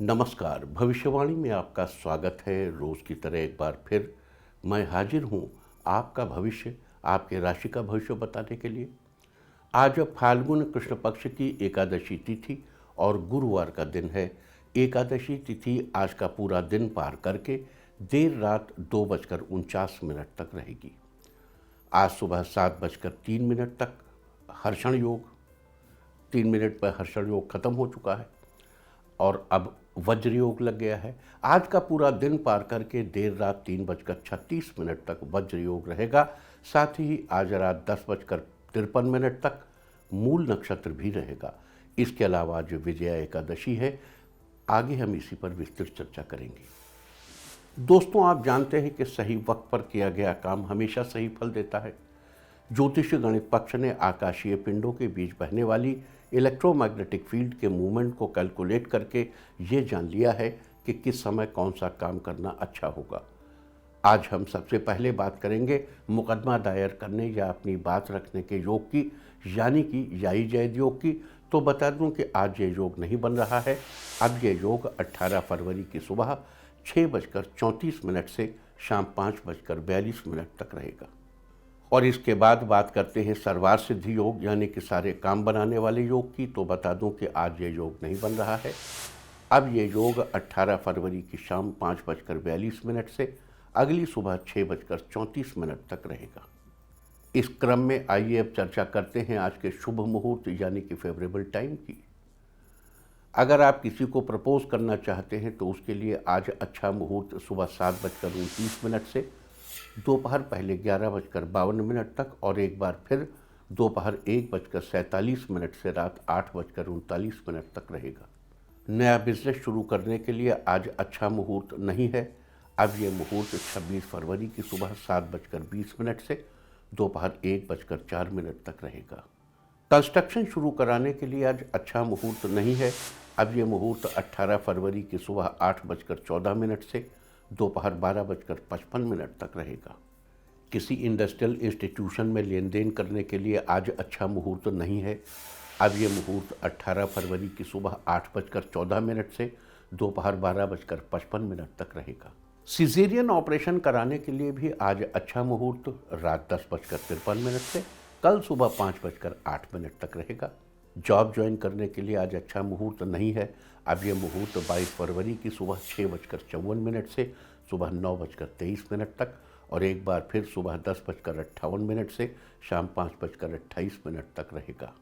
नमस्कार। भविष्यवाणी में आपका स्वागत है। रोज़ की तरह एक बार फिर मैं हाजिर हूँ आपका भविष्य, आपके राशि का भविष्य बताने के लिए। आज फाल्गुन कृष्ण पक्ष की एकादशी तिथि और गुरुवार का दिन है। एकादशी तिथि आज का पूरा दिन पार करके देर रात 2:49 तक रहेगी। आज सुबह 7:03 तक हर्षण योग, 3 मिनट पर हर्षण योग खत्म हो चुका है और अब वज्र योग लग गया है। आज का पूरा दिन पार करके देर रात 3:36 तक वज्र योग रहेगा। साथ ही आज रात 10:53 तक मूल नक्षत्र भी रहेगा। इसके अलावा जो विजया एकादशी है, आगे हम इसी पर विस्तृत चर्चा करेंगे। दोस्तों, आप जानते हैं कि सही वक्त पर किया गया काम हमेशा सही फल देता है। ज्योतिष गणित पक्ष ने आकाशीय पिंडों के बीच बहने वाली इलेक्ट्रोमैग्नेटिक फील्ड के मूवमेंट को कैलकुलेट करके ये जान लिया है कि किस समय कौन सा काम करना अच्छा होगा। आज हम सबसे पहले बात करेंगे मुकदमा दायर करने या अपनी बात रखने के योग की, यानी कि याई जैद योग की। तो बता दूं कि आज ये योग नहीं बन रहा है। अब ये योग 18 फरवरी की सुबह 6:34 से शाम 5:42 तक रहेगा। और इसके बाद बात करते हैं सर्वार्थ सिद्धि योग, यानी कि सारे काम बनाने वाले योग की। तो बता दूं कि आज ये योग नहीं बन रहा है। अब ये योग 18 फरवरी की शाम 5:42 से अगली सुबह 6:34 तक रहेगा। इस क्रम में आइए अब चर्चा करते हैं आज के शुभ मुहूर्त, यानी कि फेवरेबल टाइम की। अगर आप किसी को प्रपोज करना चाहते हैं तो उसके लिए आज अच्छा मुहूर्त सुबह 7:29 से दोपहर पहले 11:52 तक और एक बार फिर दोपहर 1:47 से रात 8:39 तक रहेगा। नया बिजनेस शुरू करने के लिए आज अच्छा मुहूर्त नहीं है। अब ये मुहूर्त 26 फरवरी की सुबह 7:20 से दोपहर 1:04 तक रहेगा। कंस्ट्रक्शन शुरू कराने के लिए आज अच्छा मुहूर्त नहीं है। अब ये मुहूर्त 18 फरवरी की सुबह 8:14 से दोपहर 12:55 तक रहेगा। किसी इंडस्ट्रियल इंस्टीट्यूशन में लेन देन करने के लिए आज अच्छा मुहूर्त नहीं है। अब ये मुहूर्त 18 फरवरी की सुबह 8:14 से दोपहर 12:55 तक रहेगा। सिजेरियन ऑपरेशन कराने के लिए भी आज अच्छा मुहूर्त रात 10:53 से कल सुबह 5:08 तक रहेगा। जॉब ज्वाइन करने के लिए आज अच्छा मुहूर्त नहीं है। अब ये मुहूर्त 22 फरवरी की सुबह 6:54 से सुबह 9:23 तक और एक बार फिर सुबह 10:58 से शाम 5:28 तक रहेगा।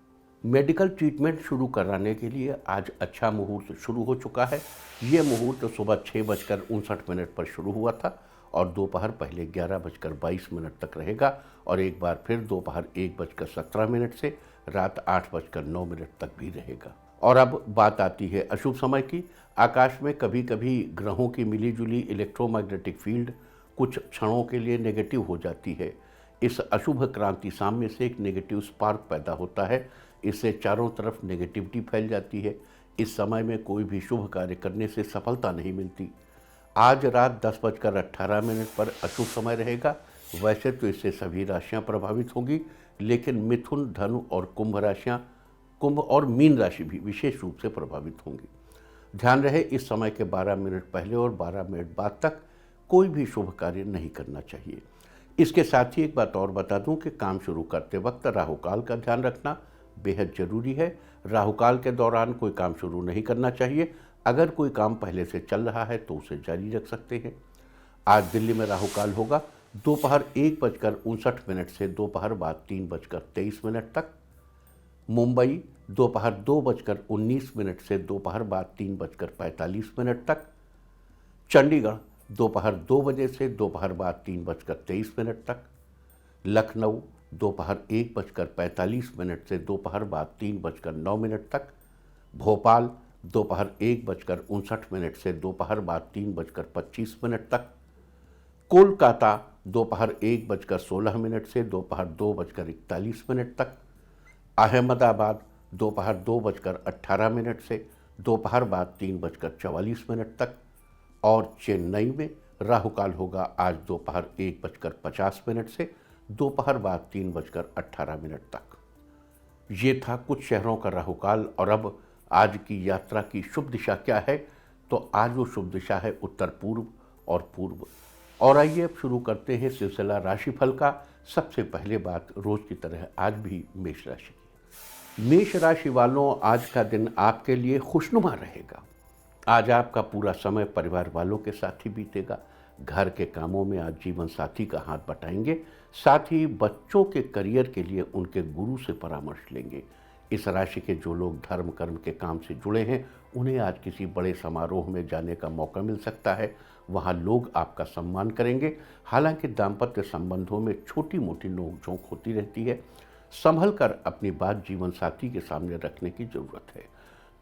मेडिकल ट्रीटमेंट शुरू कराने के लिए आज अच्छा मुहूर्त शुरू हो चुका है। ये मुहूर्त सुबह 6:59 पर शुरू हुआ था और दोपहर पहले 11:22 तक रहेगा और एक बार फिर दोपहर 1:17 से रात 8:09 तक भी रहेगा। और अब बात आती है अशुभ समय की। आकाश में कभी कभी ग्रहों की मिलीजुली इलेक्ट्रोमैग्नेटिक फील्ड कुछ क्षणों के लिए नेगेटिव हो जाती है। इस अशुभ क्रांति साम्य से एक नेगेटिव स्पार्क पैदा होता है। इससे चारों तरफ नेगेटिविटी फैल जाती है। इस समय में कोई भी शुभ कार्य करने से सफलता नहीं मिलती। आज रात 10:18 पर अशुभ समय रहेगा। वैसे तो इससे सभी राशियां प्रभावित होंगी, लेकिन मिथुन, धनु और कुंभ और मीन राशि भी विशेष रूप से प्रभावित होंगी। ध्यान रहे, इस समय के 12 मिनट पहले और 12 मिनट बाद तक कोई भी शुभ कार्य नहीं करना चाहिए। इसके साथ ही एक बात और बता दूं कि काम शुरू करते वक्त राहुकाल का ध्यान रखना बेहद जरूरी है। राहुकाल के दौरान कोई काम शुरू नहीं करना चाहिए। अगर कोई काम पहले से चल रहा है तो उसे जारी रख सकते हैं। आज दिल्ली में राहुकाल होगा दोपहर 1:59 से दोपहर बाद 3:23 तक। मुंबई दोपहर 2:19 से दोपहर बाद 3:45 तक। चंडीगढ़ दोपहर 2 बजे से दोपहर बाद 3:23 तक। लखनऊ दोपहर 1:45 से दोपहर बाद 3:09 तक। भोपाल दोपहर 1:59 से दोपहर बाद 3:25 तक। कोलकाता दोपहर 1:16 से दोपहर 2:41 तक। अहमदाबाद दोपहर 2:18 से दोपहर बाद 3:44 तक। और चेन्नई में राहुकाल होगा आज दोपहर 1:50 से दोपहर बाद 3:18 तक। ये था कुछ शहरों का राहुकाल। और अब आज की यात्रा की शुभ दिशा क्या है, तो आज वो शुभ दिशा है उत्तर पूर्व और पूर्व। और आइए अब शुरू करते हैं सिलसिला राशिफल का। सबसे पहले बात रोज की तरह आज भी मेष राशि की। मेष राशि वालों, आज का दिन आपके लिए खुशनुमा रहेगा। आज आपका पूरा समय परिवार वालों के साथ ही बीतेगा। घर के कामों में आज जीवन साथी का हाथ बटाएंगे। साथ ही बच्चों के करियर के लिए उनके गुरु से परामर्श लेंगे। इस राशि के जो लोग धर्म कर्म के काम से जुड़े हैं, उन्हें आज किसी बड़े समारोह में जाने का मौका मिल सकता है। वहाँ लोग आपका सम्मान करेंगे। हालांकि दाम्पत्य संबंधों में छोटी मोटी नोकझोंक होती रहती है। संभल कर अपनी बात जीवन साथी के सामने रखने की जरूरत है।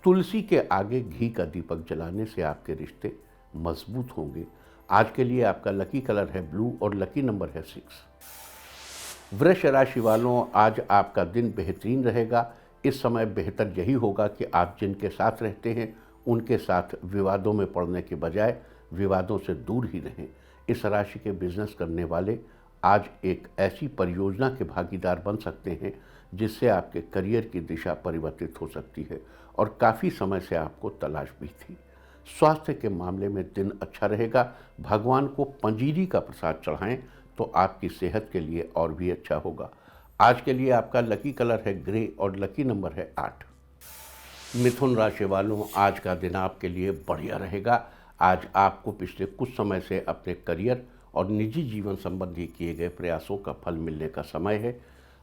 तुलसी के आगे घी का दीपक जलाने से आपके रिश्ते मजबूत होंगे। आज के लिए आपका लकी कलर है ब्लू और लकी नंबर है 6। वृष राशि वालों, आज आपका दिन बेहतरीन रहेगा। इस समय बेहतर यही होगा कि आप जिनके साथ रहते हैं उनके साथ विवादों में पड़ने के बजाय विवादों से दूर ही रहें। इस राशि के बिजनेस करने वाले आज एक ऐसी परियोजना के भागीदार बन सकते हैं जिससे आपके करियर की दिशा परिवर्तित हो सकती है और काफ़ी समय से आपको तलाश भी थी। स्वास्थ्य के मामले में दिन अच्छा रहेगा। भगवान को पंजीरी का प्रसाद चढ़ाएं तो आपकी सेहत के लिए और भी अच्छा होगा। आज के लिए आपका लकी कलर है ग्रे और लकी नंबर है 8। मिथुन राशि वालों, आज का दिन आपके लिए बढ़िया रहेगा। आज आपको पिछले कुछ समय से अपने करियर और निजी जीवन संबंधी किए गए प्रयासों का फल मिलने का समय है।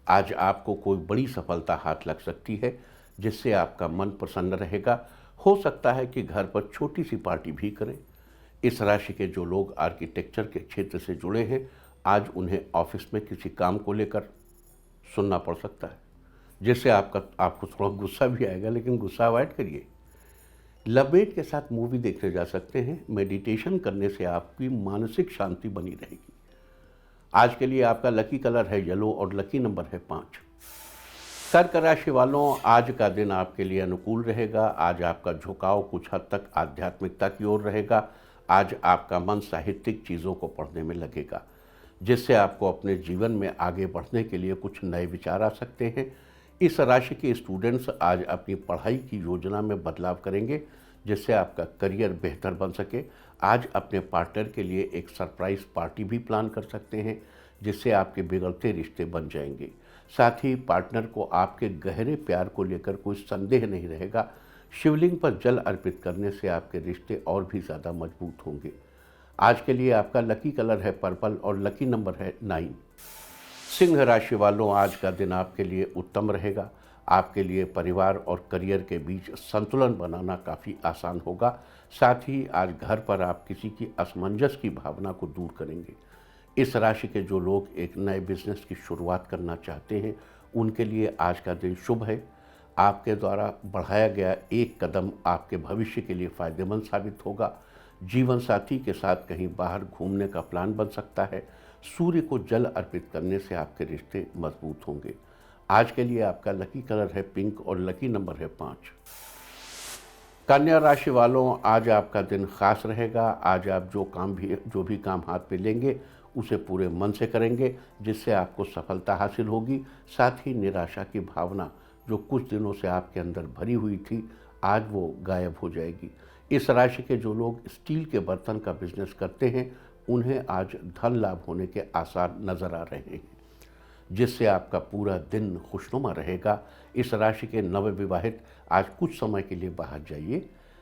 आज आपको कोई बड़ी सफलता हाथ लग सकती है जिससे आपका मन प्रसन्न रहेगा। हो सकता है कि घर पर छोटी सी पार्टी भी करें। इस राशि के जो लोग आर्किटेक्चर के क्षेत्र से जुड़े हैं, आज उन्हें ऑफिस में किसी काम को लेकर सुनना पड़ सकता है जिससे आपको थोड़ा गुस्सा भी आएगा, लेकिन गुस्सा अवॉइड करिए। लवमेट के साथ मूवी देखने जा सकते हैं। मेडिटेशन करने से आपकी मानसिक शांति बनी रहेगी। आज के लिए आपका लकी कलर है येलो और लकी नंबर है 5। कर्क राशि वालों, आज का दिन आपके लिए अनुकूल रहेगा। आज आपका झुकाव कुछ हद तक आध्यात्मिकता की ओर रहेगा। आज आपका मन साहित्यिक चीज़ों को पढ़ने में लगेगा जिससे आपको अपने जीवन में आगे बढ़ने के लिए कुछ नए विचार आ सकते हैं। इस राशि के स्टूडेंट्स आज अपनी पढ़ाई की योजना में बदलाव करेंगे जिससे आपका करियर बेहतर बन सके। आज अपने पार्टनर के लिए एक सरप्राइज पार्टी भी प्लान कर सकते हैं जिससे आपके बिगड़ते रिश्ते बन जाएंगे। साथ ही पार्टनर को आपके गहरे प्यार को लेकर कोई संदेह नहीं रहेगा। शिवलिंग पर जल अर्पित करने से आपके रिश्ते और भी ज़्यादा मजबूत होंगे। आज के लिए आपका लकी कलर है पर्पल और लकी नंबर है 9। सिंह राशि वालों, आज का दिन आपके लिए उत्तम रहेगा। आपके लिए परिवार और करियर के बीच संतुलन बनाना काफ़ी आसान होगा। साथ ही आज घर पर आप किसी की असमंजस की भावना को दूर करेंगे। इस राशि के जो लोग एक नए बिजनेस की शुरुआत करना चाहते हैं उनके लिए आज का दिन शुभ है। आपके द्वारा बढ़ाया गया एक कदम आपके भविष्य के लिए फ़ायदेमंद साबित होगा। जीवन साथी के साथ कहीं बाहर घूमने का प्लान बन सकता है। सूर्य को जल अर्पित करने से आपके रिश्ते मजबूत होंगे। आज के लिए आपका लकी कलर है पिंक और लकी नंबर है 5। कन्या राशि वालों, आज आपका दिन खास रहेगा। आज आप जो भी काम हाथ पे लेंगे उसे पूरे मन से करेंगे जिससे आपको सफलता हासिल होगी। साथ ही निराशा की भावना जो कुछ दिनों से आपके अंदर भरी हुई थी, आज वो गायब हो जाएगी। इस राशि के जो लोग स्टील के बर्तन का बिजनेस करते हैं उन्हें आज धन लाभ होने के आसार नज़र आ रहे हैं जिससे आपका पूरा दिन खुशनुमा रहेगा। इस राशि के नवविवाहित आज कुछ समय के लिए बाहर जाइए।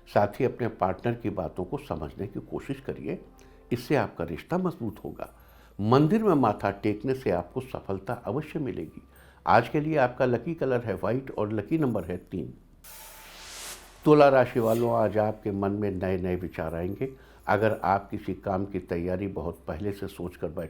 साथ ही अपने पार्टनर की बातों को समझने की कोशिश करिए, इससे आपका रिश्ता मजबूत होगा। मंदिर में माथा टेकने से आपको सफलता अवश्य मिलेगी। आज के लिए आपका लकी कलर है वाइट और लकी नंबर है 3। तुला राशि वालों, आज आपके मन में नए नए विचार आएंगे। अगर आप किसी काम की तैयारी बहुत पहले से सोच कर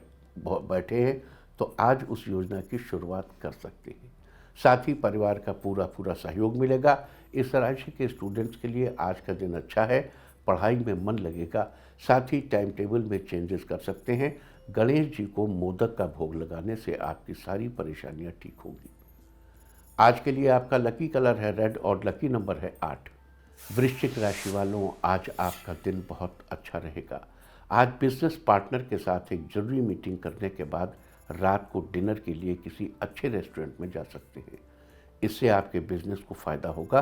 बैठे हैं तो आज उस योजना की शुरुआत कर सकते हैं। साथ ही परिवार का पूरा सहयोग मिलेगा। इस राशि के स्टूडेंट्स के लिए आज का दिन अच्छा है। पढ़ाई में मन लगेगा। साथ ही टाइम टेबल में चेंजेस कर सकते हैं। गणेश जी को मोदक का भोग लगाने से आपकी सारी परेशानियां ठीक होंगी। आज के लिए आपका लकी कलर है रेड और लकी नंबर है 8। वृश्चिक राशि वालों, आज आपका दिन बहुत अच्छा रहेगा। आज बिजनेस पार्टनर के साथ एक जरूरी मीटिंग करने के बाद रात को डिनर के लिए किसी अच्छे रेस्टोरेंट में जा सकते हैं। इससे आपके बिजनेस को फ़ायदा होगा।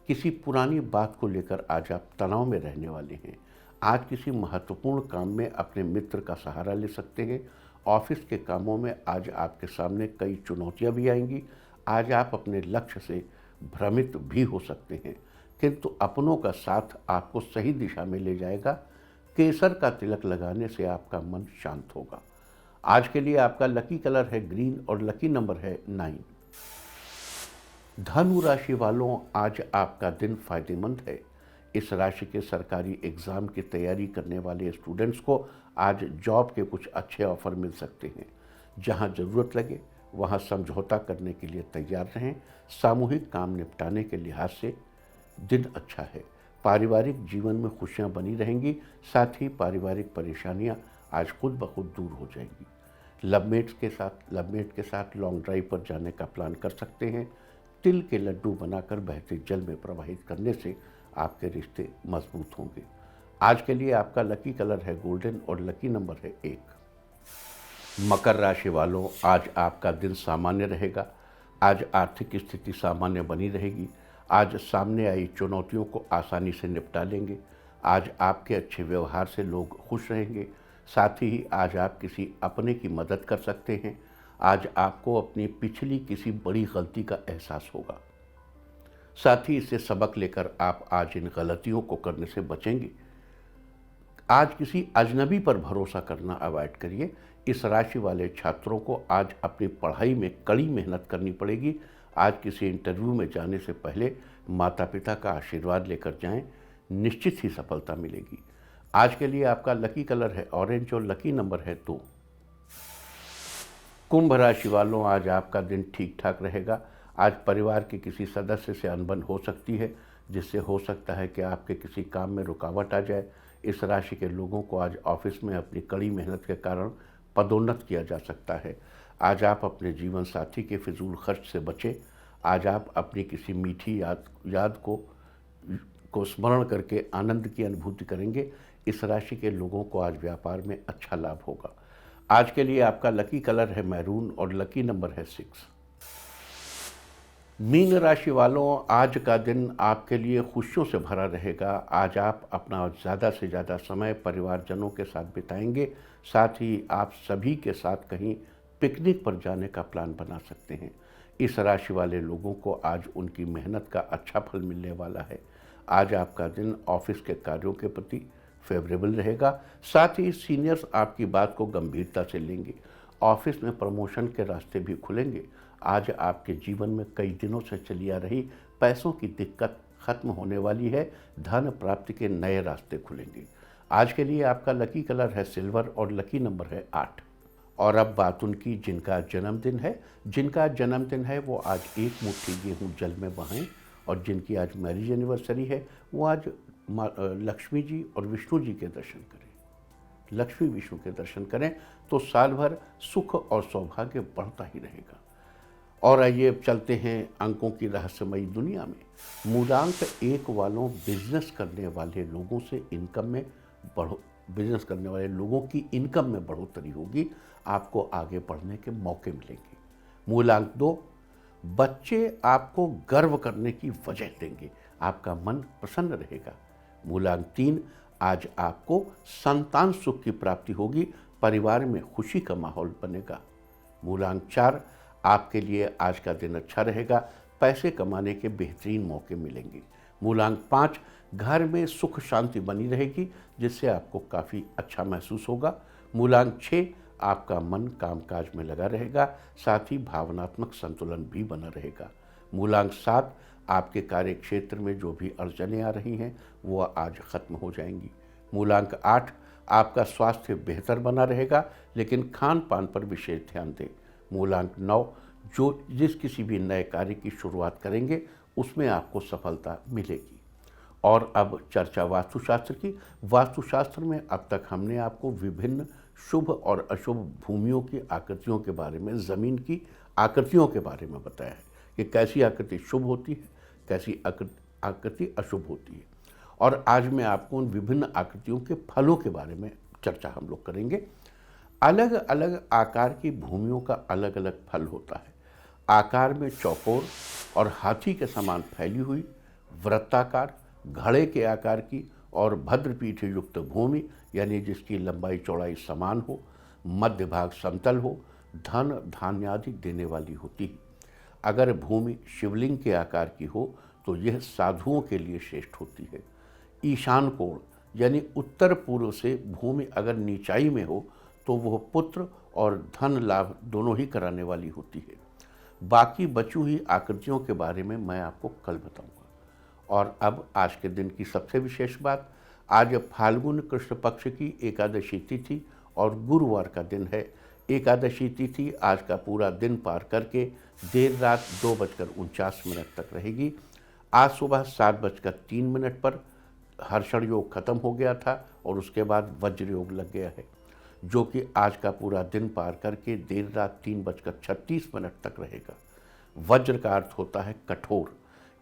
किसी पुरानी बात को लेकर आज आप तनाव में रहने वाले हैं। आज किसी महत्वपूर्ण काम में अपने मित्र का सहारा ले सकते हैं। ऑफिस के कामों में आज आपके सामने कई चुनौतियां भी आएंगी। आज आप अपने लक्ष्य से भ्रमित भी हो सकते हैं, किंतु अपनों का साथ आपको सही दिशा में ले जाएगा। केसर का तिलक लगाने से आपका मन शांत होगा। आज के लिए आपका लकी कलर है ग्रीन और लकी नंबर है 9। धनु राशि वालों, आज आपका दिन फायदेमंद है। इस राशि के सरकारी एग्जाम की तैयारी करने वाले स्टूडेंट्स को आज जॉब के कुछ अच्छे ऑफर मिल सकते हैं। जहां जरूरत लगे वहां समझौता करने के लिए तैयार रहें। सामूहिक काम निपटाने के लिहाज से दिन अच्छा है। पारिवारिक जीवन में खुशियां बनी रहेंगी, साथ ही पारिवारिक परेशानियां आज खुद ब खुद दूर हो जाएंगी। लवमेट के साथ लॉन्ग ड्राइव पर जाने का प्लान कर सकते हैं। तिल के लड्डू बनाकर बहते जल में प्रवाहित करने से आपके रिश्ते मजबूत होंगे। आज के लिए आपका लकी कलर है गोल्डन और लकी नंबर है 1। मकर राशि वालों, आज आपका दिन सामान्य रहेगा। आज आर्थिक स्थिति सामान्य बनी रहेगी। आज सामने आई चुनौतियों को आसानी से निपटा लेंगे। आज आपके अच्छे व्यवहार से लोग खुश रहेंगे। साथ ही आज आप किसी अपने की मदद कर सकते हैं। आज आपको अपनी पिछली किसी बड़ी गलती का एहसास होगा। साथ ही इससे सबक लेकर आप आज इन गलतियों को करने से बचेंगे। आज किसी अजनबी पर भरोसा करना अवॉइड करिए। इस राशि वाले छात्रों को आज अपनी पढ़ाई में कड़ी मेहनत करनी पड़ेगी। आज किसी इंटरव्यू में जाने से पहले माता पिता का आशीर्वाद लेकर जाएं, निश्चित ही सफलता मिलेगी। आज के लिए आपका लकी कलर है ऑरेंज और लकी नंबर है 2। कुंभ राशि वालों, आज आपका दिन ठीक ठाक रहेगा। आज परिवार के किसी सदस्य से अनबन हो सकती है, जिससे हो सकता है कि आपके किसी काम में रुकावट आ जाए। इस राशि के लोगों को आज ऑफिस में अपनी कड़ी मेहनत के कारण पदोन्नत किया जा सकता है। आज आप अपने जीवन साथी के फिजूल खर्च से बचें। आज आप अपनी किसी मीठी याद को स्मरण करके आनंद की अनुभूति करेंगे। इस राशि के लोगों को आज व्यापार में अच्छा लाभ होगा। आज के लिए आपका लकी कलर है मैरून और लकी नंबर है 6। मीन राशि वालों, आज का दिन आपके लिए खुशियों से भरा रहेगा। आज आप अपना ज़्यादा से ज़्यादा समय परिवारजनों के साथ बिताएंगे। साथ ही आप सभी के साथ कहीं पिकनिक पर जाने का प्लान बना सकते हैं। इस राशि वाले लोगों को आज उनकी मेहनत का अच्छा फल मिलने वाला है। आज आपका दिन ऑफिस के कार्यों के प्रति फेवरेबल रहेगा। साथ ही सीनियर्स आपकी बात को गंभीरता से लेंगे। ऑफिस में प्रमोशन के रास्ते भी खुलेंगे। आज आपके जीवन में कई दिनों से चली आ रही पैसों की दिक्कत खत्म होने वाली है। धन प्राप्ति के नए रास्ते खुलेंगे। आज के लिए आपका लकी कलर है सिल्वर और लकी नंबर है 8। और अब बात उनकी जिनका जन्मदिन है वो आज एक मुट्ठी गेहूँ जल में बहाएं। और जिनकी आज मैरिज एनिवर्सरी है वो आज लक्ष्मी जी और विष्णु जी के दर्शन करें। लक्ष्मी विष्णु के दर्शन करें तो साल भर सुख और सौभाग्य बढ़ता ही रहेगा। और आइए अब चलते हैं अंकों की रहस्यमयी दुनिया में। मूलांक 1 वालों, बिजनेस करने वाले लोगों की इनकम में बढ़ोतरी होगी। आपको आगे बढ़ने के मौके मिलेंगे। मूलांक 2, बच्चे आपको गर्व करने की वजह देंगे। आपका मन प्रसन्न रहेगा। मूलांक 3, आज आपको संतान सुख की प्राप्ति होगी। परिवार में खुशी का माहौल बनेगा। मूलांक 4, आपके लिए आज का दिन अच्छा रहेगा। पैसे कमाने के बेहतरीन मौके मिलेंगे। मूलांक 5, घर में सुख शांति बनी रहेगी, जिससे आपको काफ़ी अच्छा महसूस होगा। मूलांक 6, आपका मन कामकाज में लगा रहेगा। साथ ही भावनात्मक संतुलन भी बना रहेगा। मूलांक 7, आपके कार्य क्षेत्र में जो भी अड़चनें आ रही हैं वो आज खत्म हो जाएंगी। मूलांक 8, आपका स्वास्थ्य बेहतर बना रहेगा, लेकिन खान पान पर विशेष ध्यान दें। मूलांक 9, जिस किसी भी नए कार्य की शुरुआत करेंगे उसमें आपको सफलता मिलेगी। और अब चर्चा वास्तुशास्त्र की। वास्तुशास्त्र में अब तक हमने आपको विभिन्न शुभ और अशुभ भूमियों की आकृतियों के बारे में, ज़मीन की आकृतियों के बारे में बताया है कि कैसी आकृति शुभ होती है, कैसी आकृति अशुभ होती है। और आज मैं आपको उन विभिन्न आकृतियों के फलों के बारे में चर्चा हम लोग करेंगे। अलग अलग आकार की भूमियों का अलग अलग फल होता है। आकार में चौकोर और हाथी के समान फैली हुई वृत्ताकार, घड़े के आकार की और भद्रपीठ युक्त भूमि यानी जिसकी लंबाई चौड़ाई समान हो, मध्य भाग समतल हो, धन धान्य आदि देने वाली होती है। अगर भूमि शिवलिंग के आकार की हो तो यह साधुओं के लिए श्रेष्ठ होती है। ईशान कोण यानी उत्तर पूर्व से भूमि अगर नीचाई में हो तो वह पुत्र और धन लाभ दोनों ही कराने वाली होती है। बाकी बची हुई आकृतियों के बारे में मैं आपको कल बताऊंगा। और अब आज के दिन की सबसे विशेष बात, आज फाल्गुन कृष्ण पक्ष की एकादशी तिथि और गुरुवार का दिन है। एकादशी तिथि आज का पूरा दिन पार करके देर रात 2:49 तक रहेगी। आज सुबह 7:03 पर हर्षण योग खत्म हो गया था और उसके बाद वज्र योग लग गया है, जो कि आज का पूरा दिन पार करके देर रात 3:36 तक रहेगा। वज्र का अर्थ होता है कठोर।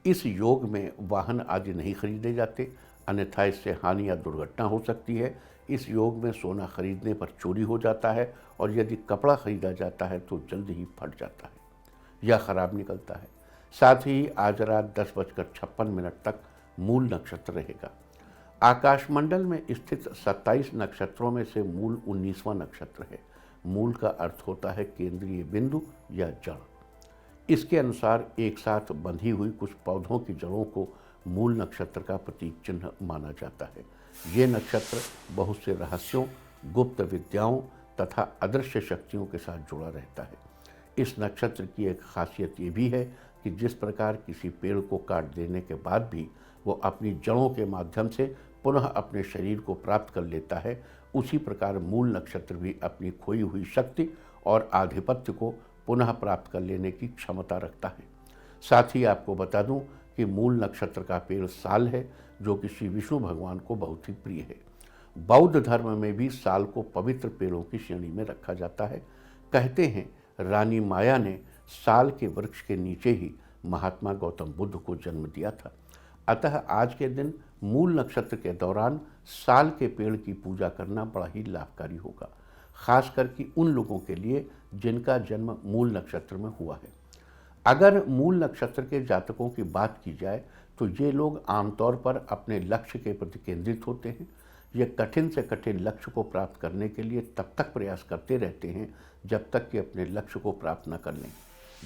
इस योग में वाहन आदि नहीं खरीदे जाते, अन्यथा इससे हानि या दुर्घटना हो सकती है। इस योग में सोना खरीदने पर चोरी हो जाता है और यदि कपड़ा खरीदा जाता है तो जल्द ही फट जाता है या खराब निकलता है। साथ ही आज रात 10:56 तक मूल नक्षत्र रहेगा। आकाशमंडल में स्थित 27 नक्षत्रों में से मूल 19वां नक्षत्र है। मूल का अर्थ होता है केंद्रीय बिंदु या जड़। इसके अनुसार एक साथ बंधी हुई कुछ पौधों की जड़ों को मूल नक्षत्र का प्रतीक चिन्ह माना जाता है। ये नक्षत्र बहुत से रहस्यों, गुप्त विद्याओं तथा अदृश्य शक्तियों के साथ जुड़ा रहता है। इस नक्षत्र की एक खासियत ये भी है कि जिस प्रकार किसी पेड़ को काट देने के बाद भी वो अपनी जड़ों के माध्यम से पुनः अपने शरीर को प्राप्त कर लेता है, उसी प्रकार मूल नक्षत्र भी अपनी खोई हुई शक्ति और आधिपत्य को पुनः प्राप्त कर लेने की क्षमता रखता है। साथ ही आपको बता दूं कि मूल नक्षत्र का पेड़ साल है, जो कि श्री विष्णु भगवान को बहुत ही प्रिय है। बौद्ध धर्म में भी साल को पवित्र पेड़ों की श्रेणी में रखा जाता है। कहते हैं रानी माया ने साल के वृक्ष के नीचे ही महात्मा गौतम बुद्ध को जन्म दिया था। अतः आज के दिन मूल नक्षत्र के दौरान साल के पेड़ की पूजा करना बड़ा ही लाभकारी होगा, खासकर कि उन लोगों के लिए जिनका जन्म मूल नक्षत्र में हुआ है। अगर मूल नक्षत्र के जातकों की बात की जाए तो ये लोग आमतौर पर अपने लक्ष्य के प्रति केंद्रित होते हैं। ये कठिन से कठिन लक्ष्य को प्राप्त करने के लिए तब तक प्रयास करते रहते हैं जब तक कि अपने लक्ष्य को प्राप्त न कर लें।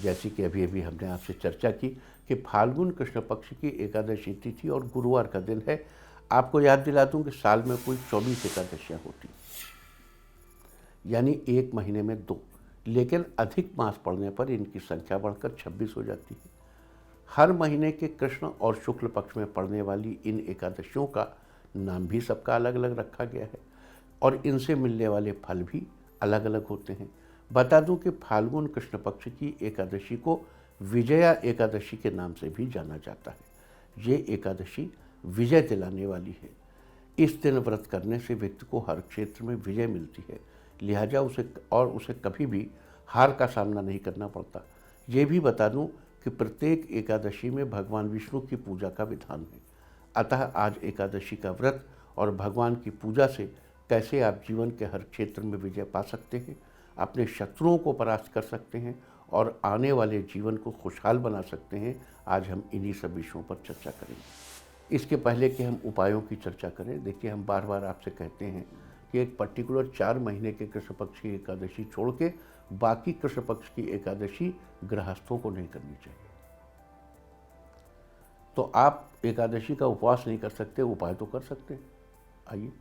जैसे कि अभी हमने आपसे चर्चा की कि फाल्गुन कृष्ण पक्ष की एकादशी तिथि और गुरुवार का दिन है। आपको याद दिला दूं कि साल में कुल 24 एकादशियाँ होती, यानी एक महीने में 2, लेकिन अधिक मास पड़ने पर इनकी संख्या बढ़कर 26 हो जाती है। हर महीने के कृष्ण और शुक्ल पक्ष में पड़ने वाली इन एकादशियों का नाम भी सबका अलग अलग रखा गया है और इनसे मिलने वाले फल भी अलग अलग होते हैं। बता दूं कि फाल्गुन कृष्ण पक्ष की एकादशी को विजया एकादशी के नाम से भी जाना जाता है। ये एकादशी विजय दिलाने वाली है। इस दिन व्रत करने से व्यक्ति को हर क्षेत्र में विजय मिलती है, लिहाजा उसे कभी भी हार का सामना नहीं करना पड़ता। ये भी बता दूं कि प्रत्येक एकादशी में भगवान विष्णु की पूजा का विधान है। अतः आज एकादशी का व्रत और भगवान की पूजा से कैसे आप जीवन के हर क्षेत्र में विजय पा सकते हैं, अपने शत्रुओं को परास्त कर सकते हैं और आने वाले जीवन को खुशहाल बना सकते हैं, आज हम इन्हीं सब विषयों पर चर्चा करेंगे। इसके पहले कि हम उपायों की चर्चा करें, देखिए हम बार बार आपसे कहते हैं कि एक पर्टिकुलर 4 महीने के कृष्ण पक्ष की एकादशी छोड़ के बाकी कृष्ण पक्ष की एकादशी गृहस्थों को नहीं करनी चाहिए। तो आप एकादशी का उपवास नहीं कर सकते, उपाय तो कर सकते हैं। आइए,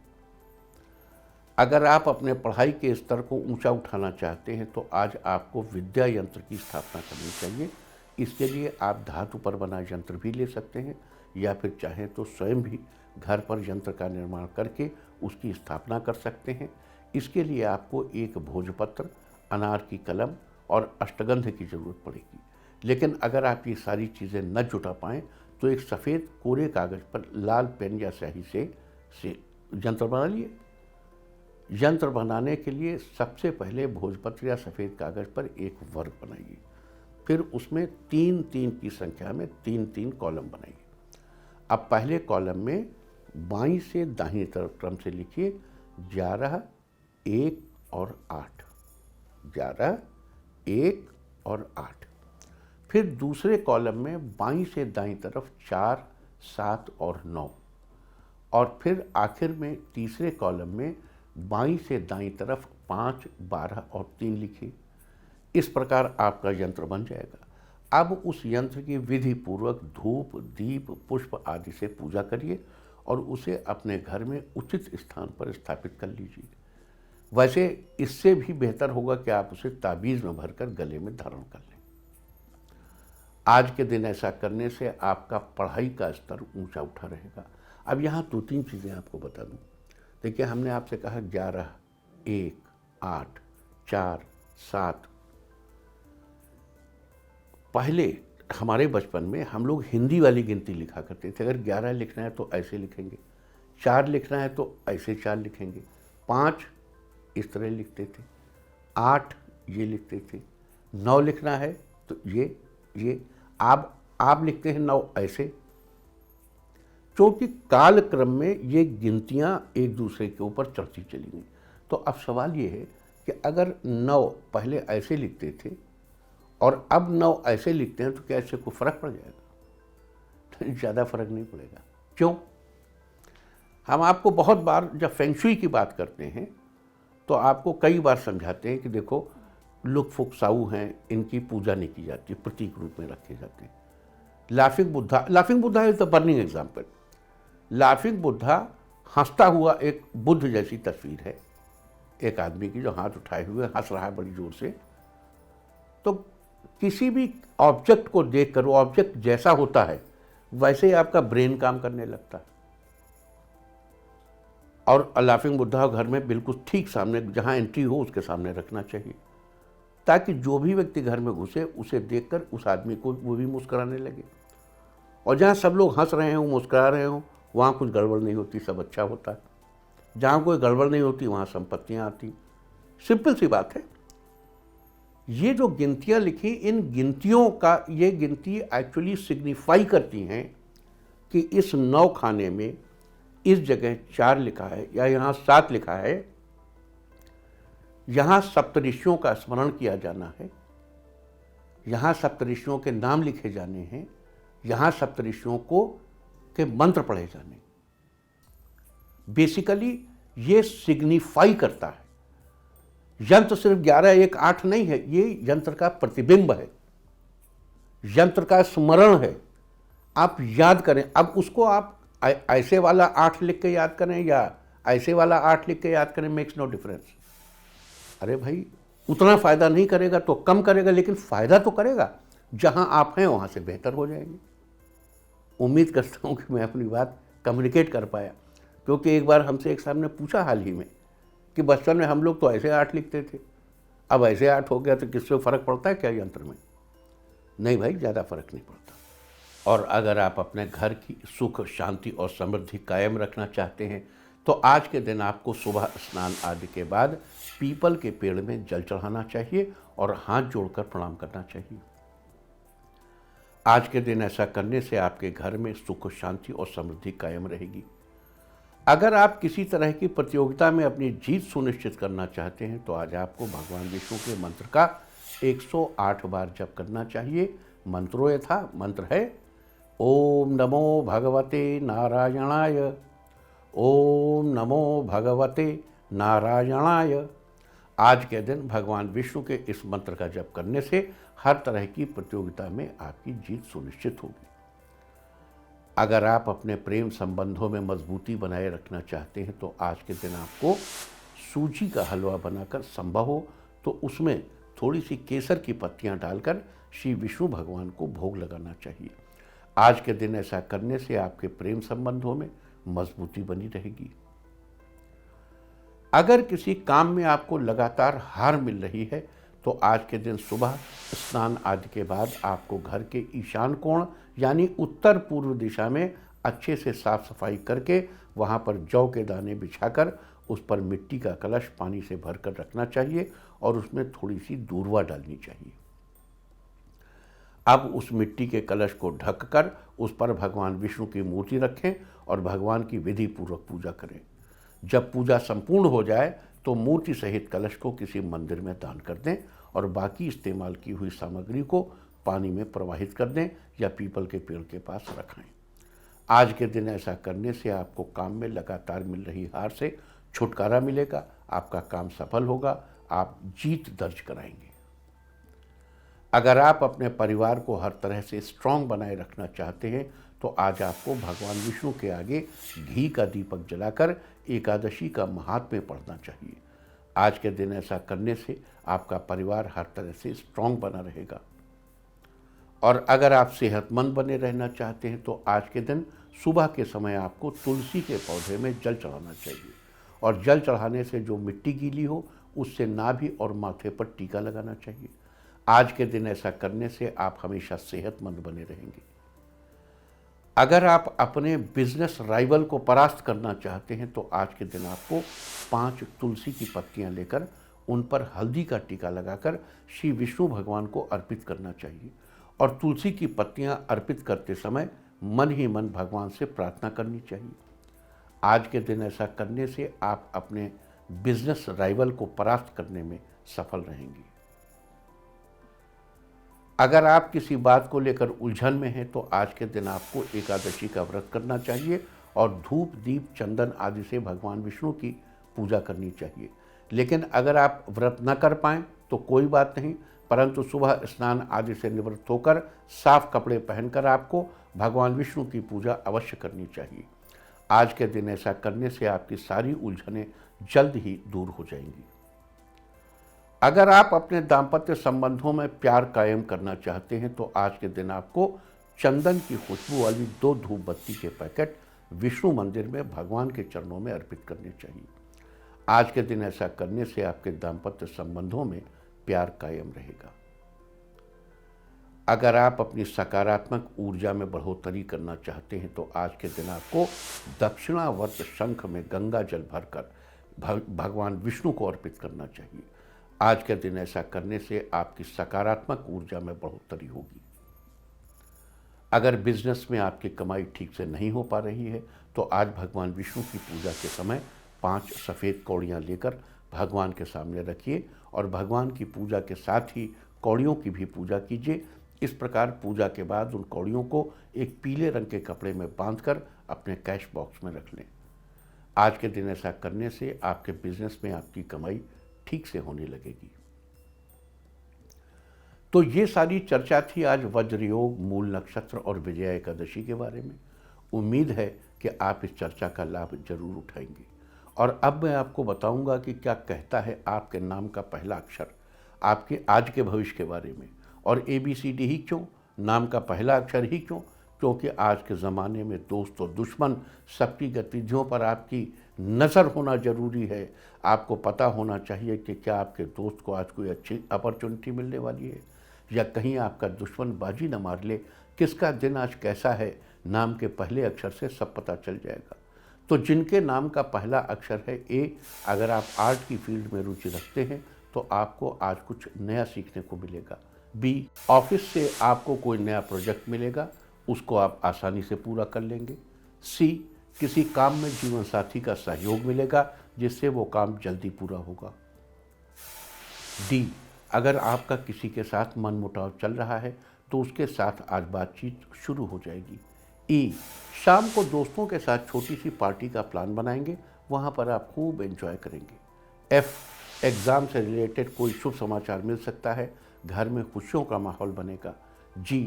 अगर आप अपने पढ़ाई के स्तर को ऊंचा उठाना चाहते हैं तो आज आपको विद्या यंत्र की स्थापना करनी चाहिए। इसके लिए आप धातु पर बना यंत्र भी ले सकते हैं या फिर चाहें तो स्वयं भी घर पर यंत्र का निर्माण करके उसकी स्थापना कर सकते हैं। इसके लिए आपको एक भोजपत्र, अनार की कलम और अष्टगंध की ज़रूरत पड़ेगी। लेकिन अगर आप ये सारी चीज़ें न जुटा पाएँ तो एक सफ़ेद कोरे कागज़ पर लाल पेन या स्याही से यंत्र बना लिए। यंत्र बनाने के लिए सबसे पहले भोजपत्र या सफ़ेद कागज़ पर एक वर्ग बनाइए, फिर उसमें 3-3 की संख्या में 3-3 कॉलम बनाइए। अब पहले कॉलम में बाईं से दाहिनी तरफ क्रम से लिखिए 11, 1 और 8, 11, 1 और 8। फिर दूसरे कॉलम में बाईं से दाईं तरफ 4, 7 और 9, और फिर आखिर में तीसरे कॉलम में बाईं से दाईं तरफ 5, 12 और 3 लिखिए। इस प्रकार आपका यंत्र बन जाएगा। अब उस यंत्र की विधि पूर्वक धूप, दीप, पुष्प आदि से पूजा करिए और उसे अपने घर में उचित स्थान पर स्थापित कर लीजिए। वैसे इससे भी बेहतर होगा कि आप उसे ताबीज़ में भरकर गले में धारण कर लें। आज के दिन ऐसा करने से आपका पढ़ाई का स्तर ऊंचा उठा रहेगा। अब यहाँ 2-3 चीज़ें आपको बता दूँ। देखिए, हमने आपसे कहा 11, 1, 8, 4, 7। पहले हमारे बचपन में हम लोग हिंदी वाली गिनती लिखा करते थे। अगर 11 लिखना है तो ऐसे लिखेंगे, 4 लिखना है तो ऐसे 4 लिखेंगे, 5 इस तरह लिखते थे, 8 ये लिखते थे, 9 लिखना है तो ये आप लिखते हैं 9 ऐसे। क्योंकि काल क्रम में ये गिनतियाँ एक दूसरे के ऊपर चढ़ती चली गई। तो अब सवाल ये है कि अगर 9 पहले ऐसे लिखते थे और अब 9 ऐसे लिखते हैं तो क्या इससे कोई फ़र्क पड़ जाएगा? ज़्यादा फर्क नहीं पड़ेगा। क्यों? हम आपको बहुत बार जब फेंग शुई की बात करते हैं तो आपको कई बार समझाते हैं कि देखो, लुक फुक साऊ हैं, इनकी पूजा नहीं की जाती, प्रतीक रूप में रखे जाते हैं। Laughing Buddha is the burning example. Laughing Buddha हंसता हुआ एक बुद्ध जैसी तस्वीर है, एक आदमी की जो हाथ उठाए हुए हंस रहा है बड़ी जोर से। तो किसी भी ऑब्जेक्ट को देखकर वो ऑब्जेक्ट जैसा होता है वैसे ही आपका ब्रेन काम करने लगता है। और लाफिंग बुद्धा घर में बिल्कुल ठीक सामने, जहाँ एंट्री हो उसके सामने रखना चाहिए, ताकि जो भी व्यक्ति घर में घुसे उसे देखकर उस आदमी को वो भी मुस्कुराने लगे। और जहाँ सब लोग हंस रहे हों, मुस्कुरा रहे हों, वहाँ कुछ गड़बड़ नहीं होती, सब अच्छा होता है। जहाँ कोई गड़बड़ नहीं होती वहाँ संपत्तियाँ आती। सिंपल सी बात है। ये जो गिनतियाँ लिखी, इन गिनतियों का, ये गिनती एक्चुअली सिग्निफाई करती हैं कि इस 9 खाने में इस जगह 4 लिखा है या यहाँ 7 लिखा है, यहाँ सप्तऋषियों का स्मरण किया जाना है, यहाँ सप्तऋषियों के नाम लिखे जाने हैं, यहाँ सप्तऋषियों के मंत्र पढ़े जाने। बेसिकली ये सिग्निफाई करता है। यंत्र सिर्फ 11, 1, 8 नहीं है, ये यंत्र का प्रतिबिंब है, यंत्र का स्मरण है। आप याद करें। अब उसको आप ऐसे वाला 8 लिख के याद करें या ऐसे वाला 8 लिख के याद करें, मेक्स नो डिफरेंस। अरे भाई, उतना फ़ायदा नहीं करेगा तो कम करेगा, लेकिन फ़ायदा तो करेगा। जहां आप हैं वहां से बेहतर हो जाएंगे। उम्मीद करता हूं कि मैं अपनी बात कम्युनिकेट कर पाया, क्योंकि एक बार हमसे एक साहब ने पूछा हाल ही में कि बचपन में हम लोग तो ऐसे 8 लिखते थे, अब ऐसे 8 हो गया तो किससे फ़र्क पड़ता है क्या यंत्र में? नहीं भाई, ज़्यादा फर्क नहीं पड़ता। और अगर आप अपने घर की सुख, शांति और समृद्धि कायम रखना चाहते हैं तो आज के दिन आपको सुबह स्नान आदि के बाद पीपल के पेड़ में जल चढ़ाना चाहिए और हाथ जोड़कर प्रणाम करना चाहिए। आज के दिन ऐसा करने से आपके घर में सुख, शांति और समृद्धि कायम रहेगी। अगर आप किसी तरह की प्रतियोगिता में अपनी जीत सुनिश्चित करना चाहते हैं तो आज आपको भगवान विष्णु के मंत्र का 108 बार जप करना चाहिए। मंत्रो यथा, मंत्र है ओम नमो भगवते नारायणाय, ओम नमो भगवते नारायणाय। आज के दिन भगवान विष्णु के इस मंत्र का जप करने से हर तरह की प्रतियोगिता में आपकी जीत सुनिश्चित होगी। अगर आप अपने प्रेम संबंधों में मजबूती बनाए रखना चाहते हैं तो आज के दिन आपको सूजी का हलवा बनाकर, संभव हो तो उसमें थोड़ी सी केसर की पत्तियां डालकर श्री विष्णु भगवान को भोग लगाना चाहिए। आज के दिन ऐसा करने से आपके प्रेम संबंधों में मजबूती बनी रहेगी। अगर किसी काम में आपको लगातार हार मिल रही है तो आज के दिन सुबह स्नान आदि के बाद आपको घर के ईशान कोण यानी उत्तर पूर्व दिशा में अच्छे से साफ सफाई करके वहाँ पर जौ के दाने बिछाकर उस पर मिट्टी का कलश पानी से भरकर रखना चाहिए और उसमें थोड़ी सी दूर्वा डालनी चाहिए। अब उस मिट्टी के कलश को ढककर उस पर भगवान विष्णु की मूर्ति रखें और भगवान की विधि पूर्वक पूजा करें। जब पूजा संपूर्ण हो जाए तो मूर्ति सहित कलश को किसी मंदिर में दान कर दें और बाकी इस्तेमाल की हुई सामग्री को पानी में प्रवाहित कर दें या पीपल के पेड़ के पास रखें। आज के दिन ऐसा करने से आपको काम में लगातार मिल रही हार से छुटकारा मिलेगा, आपका काम सफल होगा, आप जीत दर्ज कराएंगे। अगर आप अपने परिवार को हर तरह से स्ट्रांग बनाए रखना चाहते हैं तो आज आपको भगवान विष्णु के आगे घी का दीपक जलाकर एकादशी का महात्म्य पढ़ना चाहिए। आज के दिन ऐसा करने से आपका परिवार हर तरह से स्ट्रांग बना रहेगा। और अगर आप सेहतमंद बने रहना चाहते हैं तो आज के दिन सुबह के समय आपको तुलसी के पौधे में जल चढ़ाना चाहिए, और जल चढ़ाने से जो मिट्टी गीली हो उससे नाभि और माथे पर टीका लगाना चाहिए। आज के दिन ऐसा करने से आप हमेशा सेहतमंद बने रहेंगे। अगर आप अपने बिजनेस राइवल को परास्त करना चाहते हैं तो आज के दिन आपको 5 तुलसी की पत्तियां लेकर उन पर हल्दी का टीका लगाकर श्री विष्णु भगवान को अर्पित करना चाहिए, और तुलसी की पत्तियां अर्पित करते समय मन ही मन भगवान से प्रार्थना करनी चाहिए। आज के दिन ऐसा करने से आप अपने बिजनेस राइवल को परास्त करने में सफल रहेंगे। अगर आप किसी बात को लेकर उलझन में हैं तो आज के दिन आपको एकादशी का व्रत करना चाहिए और धूप दीप चंदन आदि से भगवान विष्णु की पूजा करनी चाहिए। लेकिन अगर आप व्रत न कर पाएँ तो कोई बात नहीं, परंतु सुबह स्नान आदि से निवृत्त होकर साफ कपड़े पहनकर आपको भगवान विष्णु की पूजा अवश्य करनी चाहिए। आज के दिन ऐसा करने से आपकी सारी उलझनें जल्द ही दूर हो जाएंगी। अगर आप अपने दाम्पत्य संबंधों में प्यार कायम करना चाहते हैं तो आज के दिन आपको चंदन की खुशबू वाली 2 धूप बत्ती के पैकेट विष्णु मंदिर में भगवान के चरणों में अर्पित करने चाहिए। आज के दिन ऐसा करने से आपके दाम्पत्य संबंधों में प्यार कायम रहेगा। अगर आप अपनी सकारात्मक ऊर्जा में बढ़ोतरी करना चाहते हैं तो आज के दिन आपको दक्षिणावर्त शंख में गंगा जल भरकर भगवान विष्णु को अर्पित करना चाहिए। आज के दिन ऐसा करने से आपकी सकारात्मक ऊर्जा में बढ़ोतरी होगी। अगर बिजनेस में आपकी कमाई ठीक से नहीं हो पा रही है तो आज भगवान विष्णु की पूजा के समय 5 सफ़ेद कौड़ियाँ लेकर भगवान के सामने रखिए और भगवान की पूजा के साथ ही कौड़ियों की भी पूजा कीजिए। इस प्रकार पूजा के बाद उन कौड़ियों को एक पीले रंग के कपड़े में बांधकर अपने कैश बॉक्स में रख लें। आज के दिन ऐसा करने से आपके बिजनेस में आपकी कमाई ठीक से होने लगेगी। तो ये सारी चर्चा थी आज वज्र योग, मूल नक्षत्र और विजया एकादशी के बारे में। उम्मीद है कि आप इस चर्चा का लाभ जरूर उठाएंगे। और अब मैं आपको बताऊंगा कि क्या कहता है आपके नाम का पहला अक्षर आपके आज के भविष्य के बारे में। और ABCD ही क्यों, नाम का पहला अक्षर ही क्यों? क्योंकि आज के ज़माने में दोस्त और दुश्मन सबकी गतिविधियों पर आपकी नज़र होना ज़रूरी है। आपको पता होना चाहिए कि क्या आपके दोस्त को आज कोई अच्छी अपॉर्चुनिटी मिलने वाली है या कहीं आपका दुश्मन बाजी न मार ले। किसका दिन आज कैसा है, नाम के पहले अक्षर से सब पता चल जाएगा। तो जिनके नाम का पहला अक्षर है A, अगर आप आर्ट की फील्ड में रुचि रखते हैं तो आपको आज कुछ नया सीखने को मिलेगा। B, ऑफिस से आपको कोई नया प्रोजेक्ट मिलेगा, उसको आप आसानी से पूरा कर लेंगे। C, किसी काम में जीवन साथी का सहयोग मिलेगा जिससे वो काम जल्दी पूरा होगा। D, अगर आपका किसी के साथ मनमुटाव चल रहा है तो उसके साथ आज बातचीत शुरू हो जाएगी। E, शाम को दोस्तों के साथ छोटी सी पार्टी का प्लान बनाएंगे, वहाँ पर आप खूब एंजॉय करेंगे। F, एग्ज़ाम से रिलेटेड कोई शुभ समाचार मिल सकता है, घर में खुशियों का माहौल बनेगा। G,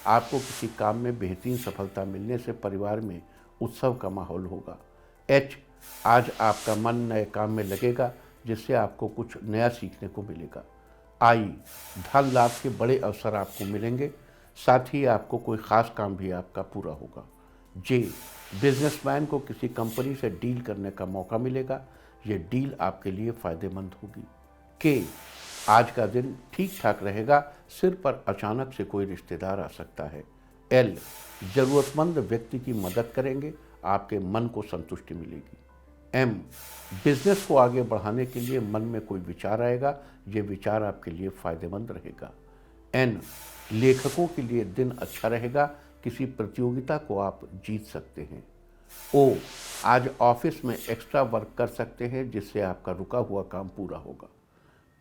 आपको किसी काम में बेहतरीन सफलता मिलने से परिवार में उत्सव का माहौल होगा। H, आज आपका मन नए काम में लगेगा जिससे आपको कुछ नया सीखने को मिलेगा। I, धन लाभ के बड़े अवसर आपको मिलेंगे, साथ ही आपको कोई ख़ास काम भी आपका पूरा होगा। J, बिजनेसमैन को किसी कंपनी से डील करने का मौका मिलेगा, ये डील आपके लिए फ़ायदेमंद होगी। K, आज का दिन ठीक ठाक रहेगा, सिर पर अचानक से कोई रिश्तेदार आ सकता है। L, ज़रूरतमंद व्यक्ति की मदद करेंगे, आपके मन को संतुष्टि मिलेगी। M, बिजनेस को आगे बढ़ाने के लिए मन में कोई विचार आएगा, ये विचार आपके लिए फ़ायदेमंद रहेगा। N, लेखकों के लिए दिन अच्छा रहेगा, किसी प्रतियोगिता को आप जीत सकते हैं। O, आज ऑफिस में एक्स्ट्रा वर्क कर सकते हैं जिससे आपका रुका हुआ काम पूरा होगा।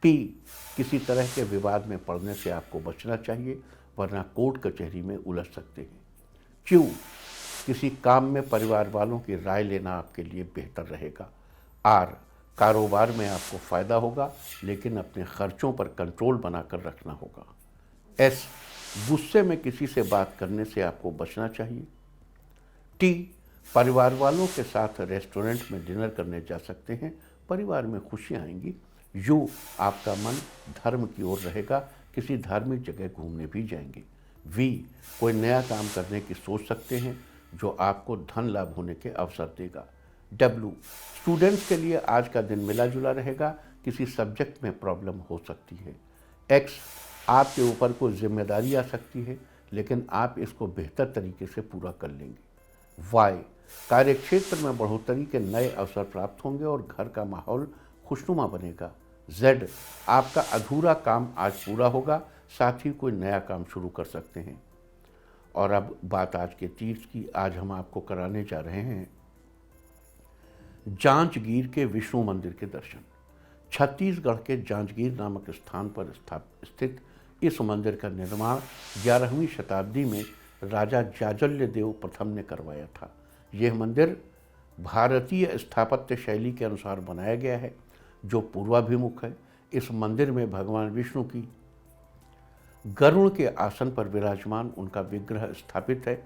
P, किसी तरह के विवाद में पड़ने से आपको बचना चाहिए वरना कोर्ट कचहरी में उलझ सकते हैं। Q, किसी काम में परिवार वालों की राय लेना आपके लिए बेहतर रहेगा। आर, कारोबार में आपको फ़ायदा होगा, लेकिन अपने खर्चों पर कंट्रोल बनाकर रखना होगा। एस, गुस्से में किसी से बात करने से आपको बचना चाहिए। टी, परिवार वालों के साथ रेस्टोरेंट में डिनर करने जा सकते हैं, परिवार में खुशियाँ आएंगी। यू, आपका मन धर्म की ओर रहेगा, किसी धार्मिक जगह घूमने भी जाएंगे। वी, कोई नया काम करने की सोच सकते हैं जो आपको धन लाभ होने के अवसर देगा। डब्ल्यू, स्टूडेंट्स के लिए आज का दिन मिला जुला रहेगा, किसी सब्जेक्ट में प्रॉब्लम हो सकती है। एक्स, आपके ऊपर कोई जिम्मेदारी आ सकती है, लेकिन आप इसको बेहतर तरीके से पूरा कर लेंगे। वाई, कार्यक्षेत्र में बढ़ोतरी के नए अवसर प्राप्त होंगे और घर का माहौल खुशनुमा बनेगा। जेड, आपका अधूरा काम आज पूरा होगा, साथ ही कोई नया काम शुरू कर सकते हैं। और अब बात आज के तीर्थ की। आज हम आपको कराने जा रहे हैं जांजगीर के विष्णु मंदिर के दर्शन। छत्तीसगढ़ के जांजगीर नामक स्थान पर स्थित इस मंदिर का निर्माण 11वीं शताब्दी में राजा जाजल्य देव प्रथम ने करवाया था। यह मंदिर भारतीय स्थापत्य शैली के अनुसार बनाया गया है, जो पूर्वाभिमुख है। इस मंदिर में भगवान विष्णु की गरुड़ के आसन पर विराजमान उनका विग्रह स्थापित है।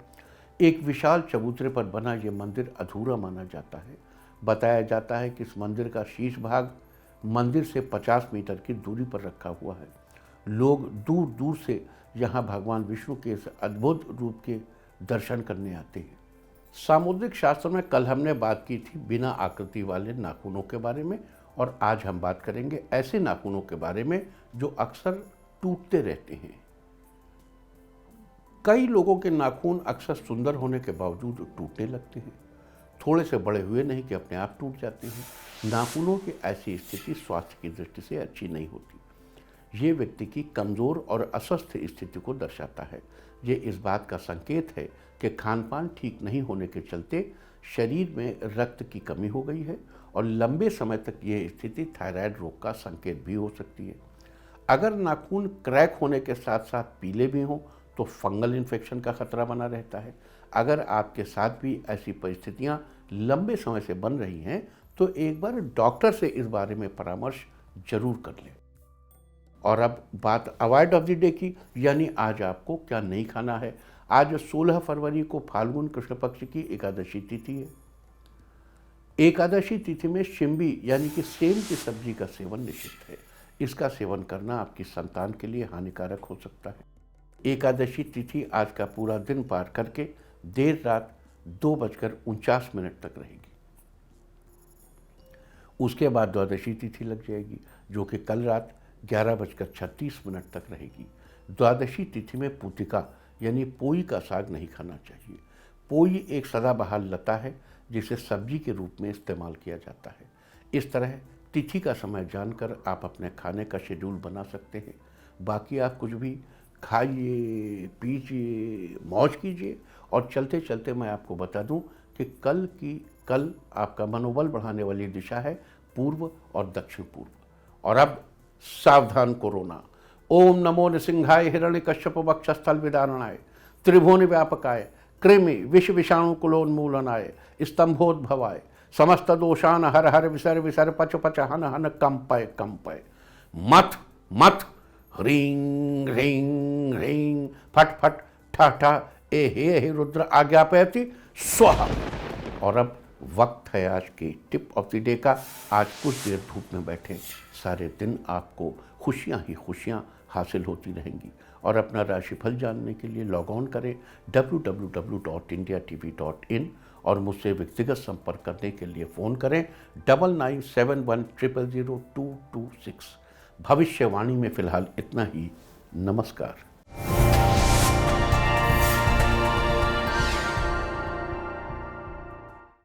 एक विशाल चबूतरे पर बना यह मंदिर अधूरा माना जाता है। बताया जाता है कि इस मंदिर का शीर्ष भाग मंदिर से 50 मीटर की दूरी पर रखा हुआ है। लोग दूर दूर से यहाँ भगवान विष्णु के इस अद्भुत रूप के दर्शन करने आते हैं। सामुद्रिक शास्त्र में कल हमने बात की थी बिना आकृति वाले नाखूनों के बारे में, और आज हम बात करेंगे ऐसे नाखूनों के बारे में जो अक्सर टूटते रहते हैं। कई लोगों के नाखून अक्सर सुंदर होने के बावजूद टूटने लगते हैं। थोड़े से बड़े हुए नहीं कि अपने आप टूट जाते हैं। नाखूनों की ऐसी स्थिति स्वास्थ्य की दृष्टि से अच्छी नहीं होती। ये व्यक्ति की कमज़ोर और अस्वस्थ स्थिति को दर्शाता है। ये इस बात का संकेत है कि खान पान ठीक नहीं होने के चलते शरीर में रक्त की कमी हो गई है, और लंबे समय तक ये स्थिति थायराइड रोग का संकेत भी हो सकती है। अगर नाखून क्रैक होने के साथ साथ पीले भी हों तो फंगल इन्फेक्शन का खतरा बना रहता है। अगर आपके साथ भी ऐसी परिस्थितियां लंबे समय से बन रही हैं तो एक बार डॉक्टर से इस बारे में परामर्श जरूर कर लें। और अब बात अवॉइड ऑफ द डे की, यानी आज आपको क्या नहीं खाना है। आज 16 फरवरी को फाल्गुन कृष्ण पक्ष की एकादशी तिथि है। एकादशी तिथि में शिम्बी यानी कि सेम की सब्जी का सेवन निषिद्ध है। इसका सेवन करना आपकी संतान के लिए हानिकारक हो सकता है। एकादशी तिथि आज का पूरा दिन पार करके देर रात 2:49 तक रहेगी। उसके बाद द्वादशी तिथि लग जाएगी, जो कि कल रात 11:36 तक रहेगी। द्वादशी तिथि में पूतिका यानी पोई का साग नहीं खाना चाहिए। पोई एक सदाबहार लता है जिसे सब्जी के रूप में इस्तेमाल किया जाता है। इस तरह तिथि का समय जानकर आप अपने खाने का शेड्यूल बना सकते हैं। बाकी आप कुछ भी खाइए, पीजिए, मौज कीजिए। और चलते चलते मैं आपको बता दूं कि कल आपका मनोबल बढ़ाने वाली दिशा है पूर्व और दक्षिण पूर्व। और अब सावधान कोरोना। ओम नमो नृसिंहाय हिरण्यकश्यप वक्षस्थल विदारणाय त्रिभुवन व्यापकाय कृमि विष विषाणु कुलोन्मूलनाय स्तंभोद्भवाय समस्त दोषान हर हर विसर विसर पच पच हन हन कंपय कंपय मथ मथ ह्रीं ह्रीं ह्रीं फट फट ठा ठा ए हे रुद्र आज्ञापयति स्वाहा। और अब वक्त है आज की टिप ऑफ द डे का। आज कुछ देर धूप में बैठे, सारे दिन आपको खुशियां ही खुशियां हासिल होती रहेंगी। और अपना राशिफल जानने के लिए लॉग ऑन करें www.indiatv.in और मुझसे व्यक्तिगत संपर्क करने के लिए फ़ोन करें 9971000226। भविष्यवाणी में फ़िलहाल इतना ही। नमस्कार।